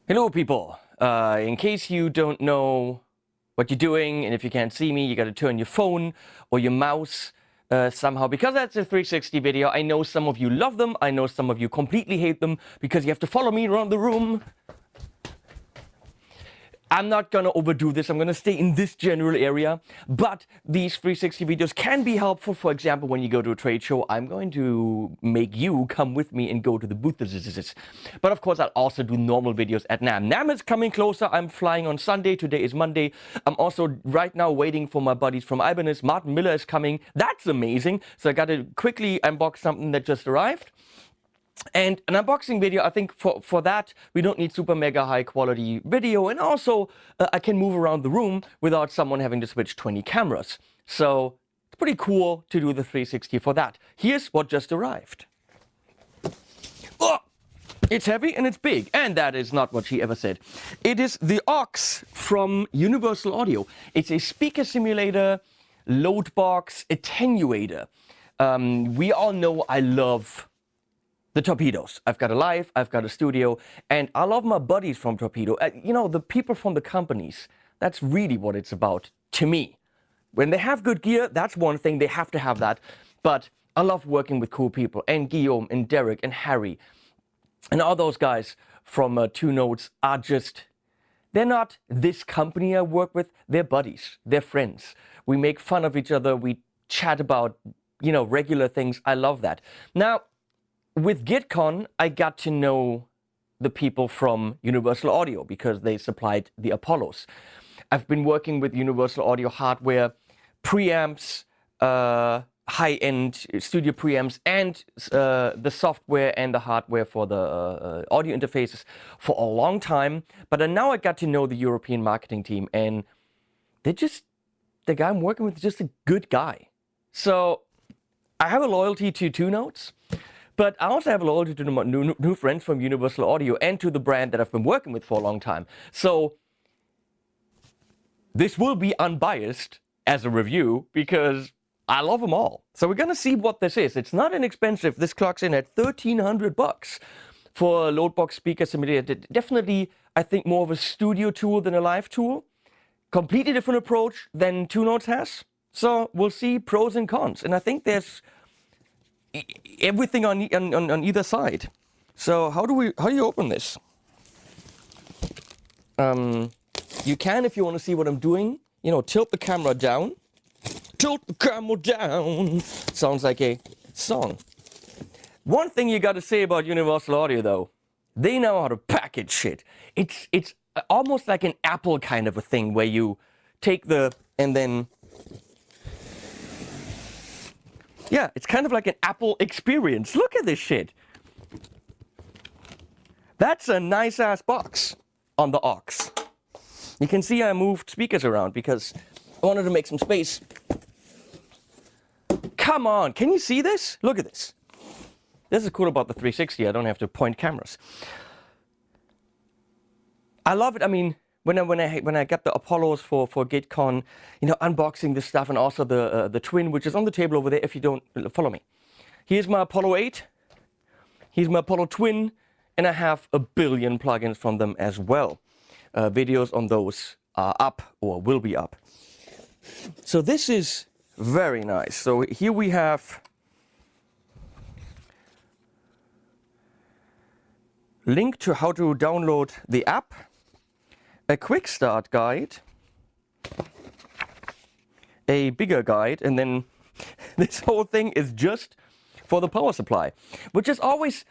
Hello people, in case you don't know what you're doing and if you can't see me, you gotta turn your phone or your mouse somehow, because that's a 360 video. I know some of you love them, I know some of you completely hate them because you have to follow me around the room. I'm not gonna overdo this, I'm gonna stay in this general area, but these 360 videos can be helpful. For example, when you go to a trade show, I'm going to make you come with me and go to the booths. But of course, I'll also do normal videos at NAMM. NAMM is coming closer, I'm flying on Sunday, today is Monday. I'm also right now waiting for my buddies from Ibanez. Martin Miller is coming, that's amazing. So I gotta quickly unbox something that just arrived. And an unboxing video, I think for that, we don't need super mega high quality video. And also, I can move around the room without someone having to switch 20 cameras. So it's pretty cool to do the 360 for that. Here's what just arrived. Oh, it's heavy and it's big. And that is not what she ever said. It is the aux from Universal Audio. It's a speaker simulator, load box, attenuator. We all know I love the Torpedoes. I've got a live, I've got a studio, and I love my buddies from Torpedo. You know, the people from the companies, that's really what it's about to me. When they have good gear, that's one thing, they have to have that. But I love working with cool people, and Guillaume, and Derek, and Harry, and all those guys from Two Notes are just, they're not this company I work with, they're buddies, they're friends. We make fun of each other, we chat about, you know, regular things. I love that. Now, with GitCon, I got to know the people from Universal Audio because they supplied the Apollos. I've been working with Universal Audio hardware, preamps, high-end studio preamps, and the software and the hardware for the audio interfaces for a long time. But now I got to know the European marketing team, and they're just, the guy I'm working with is just a good guy. So I have a loyalty to Two Notes. But I also have a loyalty to my new friends from Universal Audio and to the brand that I've been working with for a long time. So this will be unbiased as a review because I love them all. So we're gonna see what this is. It's not inexpensive. This clocks in at $1,300 for a loadbox speaker simulator. Definitely, I think more of a studio tool than a live tool. Completely different approach than Two Notes has. So we'll see pros and cons. And I think there's everything on either side. So how do you open this? You can, if you want to see what I'm doing, you know, tilt the camera down. Tilt the camera down. Sounds like a song. One thing you got to say about Universal Audio though, they know how to package shit. It's almost like an Apple kind of a thing where you take and then, yeah, it's kind of like an Apple experience. Look at this shit. That's a nice-ass box on the aux. You can see I moved speakers around because I wanted to make some space. Come on, can you see this? Look at this. This is cool about the 360. I don't have to point cameras. I love it. I mean, when I got the Apollos for GitCon, you know, unboxing this stuff, and also the Twin, which is on the table over there if you don't follow me. Here's my Apollo 8. Here's my Apollo Twin, and I have a billion plugins from them as well. Videos on those are up or will be up. So this is very nice. So here we have link to how to download the app. A quick start guide, a bigger guide, and then this whole thing is just for the power supply, which is always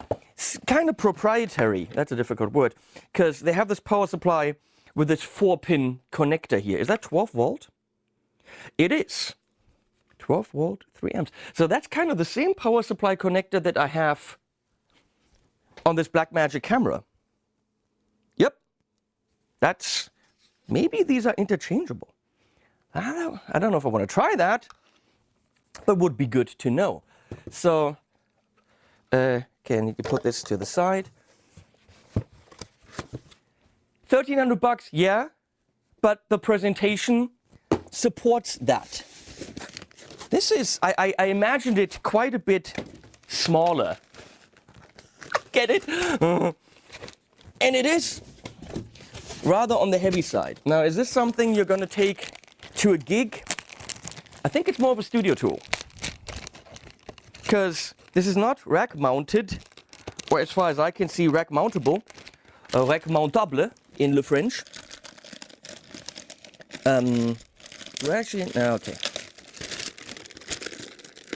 kind of proprietary. That's a difficult word, because they have this power supply with this 4-pin connector here. Is that 12 volt? It is. 12 volt, 3 amps. So that's kind of the same power supply connector that I have on this Blackmagic camera. Yep. That's, maybe these are interchangeable. I don't know if I want to try that, but would be good to know. So, okay, I need to put this to the side. $1,300, yeah, but the presentation supports that. This is, I imagined it quite a bit smaller. Get it? And it is. rather on the heavy side. Now, is this something you're gonna take to a gig? I think it's more of a studio tool. Because this is not rack mounted, or as far as I can see, rack mountable, rack mountable in le French. Actually, no, okay.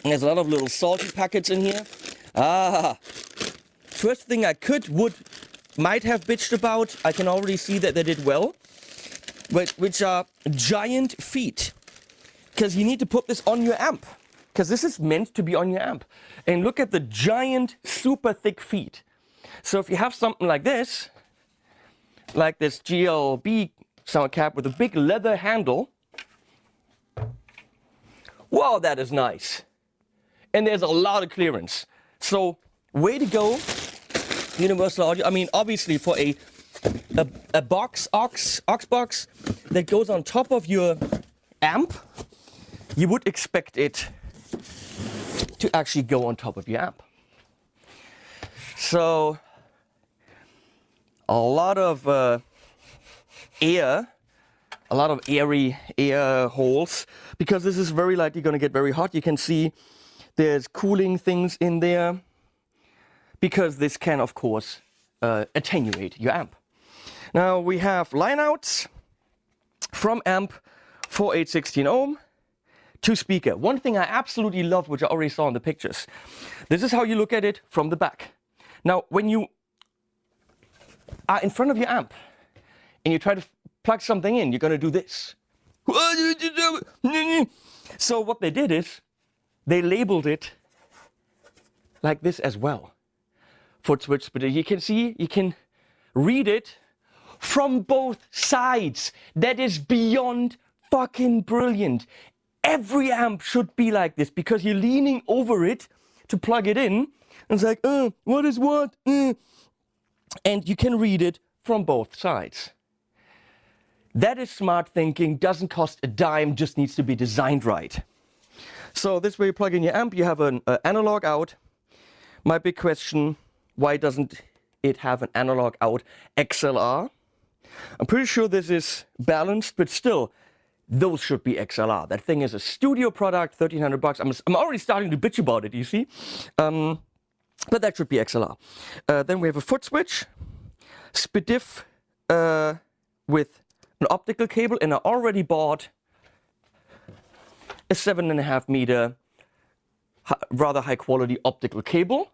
There's a lot of little salty packets in here. First thing I might have bitched about, I can already see that they did well, but which are giant feet. Because you need to put this on your amp. Because this is meant to be on your amp. And look at the giant, super thick feet. So if you have something like this GLB sound cap with a big leather handle, wow, that is nice. And there's a lot of clearance. So way to go, Universal Audio. I mean, obviously for a aux box that goes on top of your amp, you would expect it to actually go on top of your amp. So a lot of airy air holes, because this is very likely going to get very hot. You can see there's cooling things in there, because this can, of course, attenuate your amp. Now we have line outs from amp 4816 ohm to speaker. One thing I absolutely love, which I already saw in the pictures, this is how you look at it from the back. Now, when you are in front of your amp and you try to plug something in, you're going to do this. So what they did is they labeled it like this as well. Foot switch, but you can see, you can read it from both sides. That is beyond fucking brilliant. Every amp should be like this, because you're leaning over it to plug it in. And it's like, what is what? And you can read it from both sides. That is smart thinking, doesn't cost a dime, just needs to be designed right. So this way you plug in your amp, you have an analog out. My big question, why doesn't it have an analog out XLR? I'm pretty sure this is balanced, but still, those should be XLR. That thing is a studio product, 1,300 bucks. I'm already starting to bitch about it, you see? But that should be XLR. Then we have a foot switch, SPDIF with an optical cable, and I already bought a 7.5 meter rather high quality optical cable,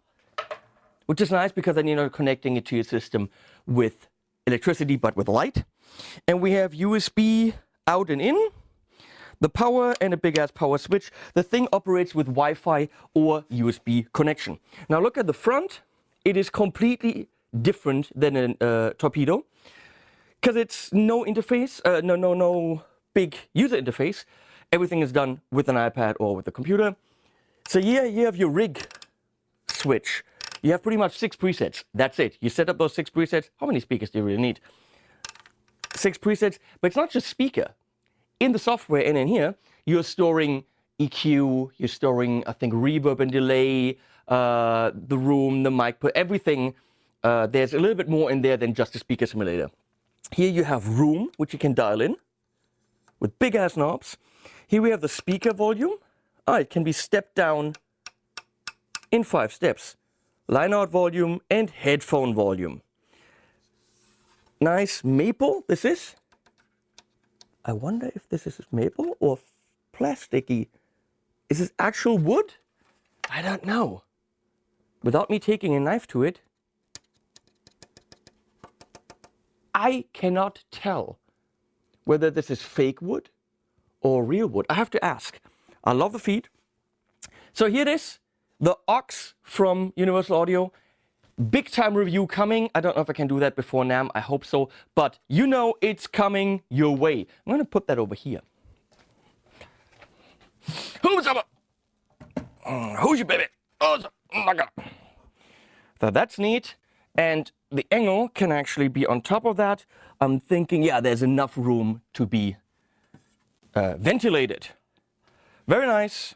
which is nice because then you're not connecting it to your system with electricity but with light. And we have USB out and in, the power, and a big ass power switch. The thing operates with Wi-Fi or USB connection. Now look at the front. It is completely different than a torpedo, because it's no interface, no big user interface. Everything is done with an iPad or with a computer. So here you have your rig switch. You have pretty much 6 presets. That's it. You set up those 6 presets. How many speakers do you really need? 6 presets, but it's not just speaker. In the software and in here, you're storing EQ, you're storing, I think, reverb and delay, the room, the mic, everything. There's a little bit more in there than just a speaker simulator. Here you have room, which you can dial in with big ass knobs. Here we have the speaker volume. It can be stepped down in 5 steps. Line out volume and headphone volume. Nice maple, this is. I wonder if this is maple or plasticky. Is this actual wood? I don't know. Without me taking a knife to it, I cannot tell whether this is fake wood or real wood. I have to ask. I love the feet. So here it is, the aux from Universal Audio. Big time review coming. I don't know if I can do that before NAMM. I hope so. But you know it's coming your way. I'm going to put that over here. Who's your baby? Oh my God. So that's neat. And the angle can actually be on top of that. I'm thinking, yeah, there's enough room to be ventilated. Very nice.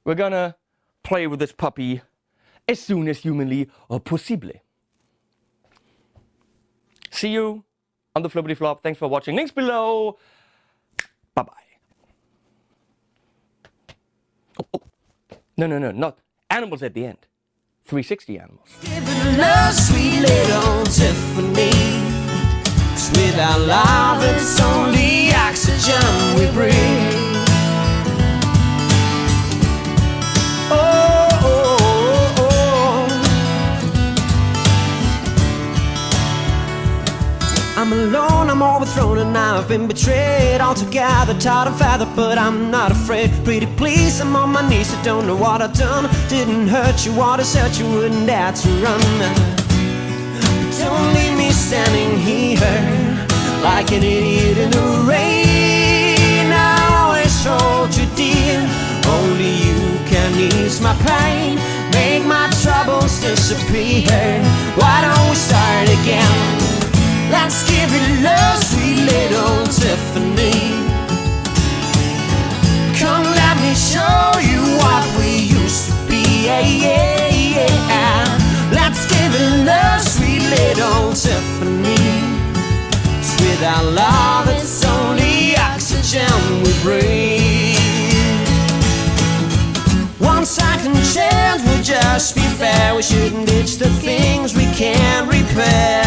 We're gonna play with this puppy as soon as humanly possible. See you I'm the Flippity Flop. Thanks for watching. Links below. Bye-bye. Oh. No, not animals at the end. 360 animals. Giving love, sweet little Tiffany. 'Cause without love, it's only oxygen we breathe. I'm alone, I'm overthrown, and I've been betrayed. Altogether tired and feathered, but I'm not afraid. Pretty please, I'm on my knees, I don't know what I've done. Didn't hurt you, what has hurt you, wouldn't dare to run. But don't leave me standing here like an idiot in the rain. I always hold you dear, only you can ease my pain, make my troubles disappear. Why don't we start again? Let's give it love, sweet little Tiffany. Come let me show you what we used to be. Let's give it love, sweet little Tiffany. 'Cause without love, it's only oxygen we breathe. One second chance would just be fair. We shouldn't ditch the things we can't repair.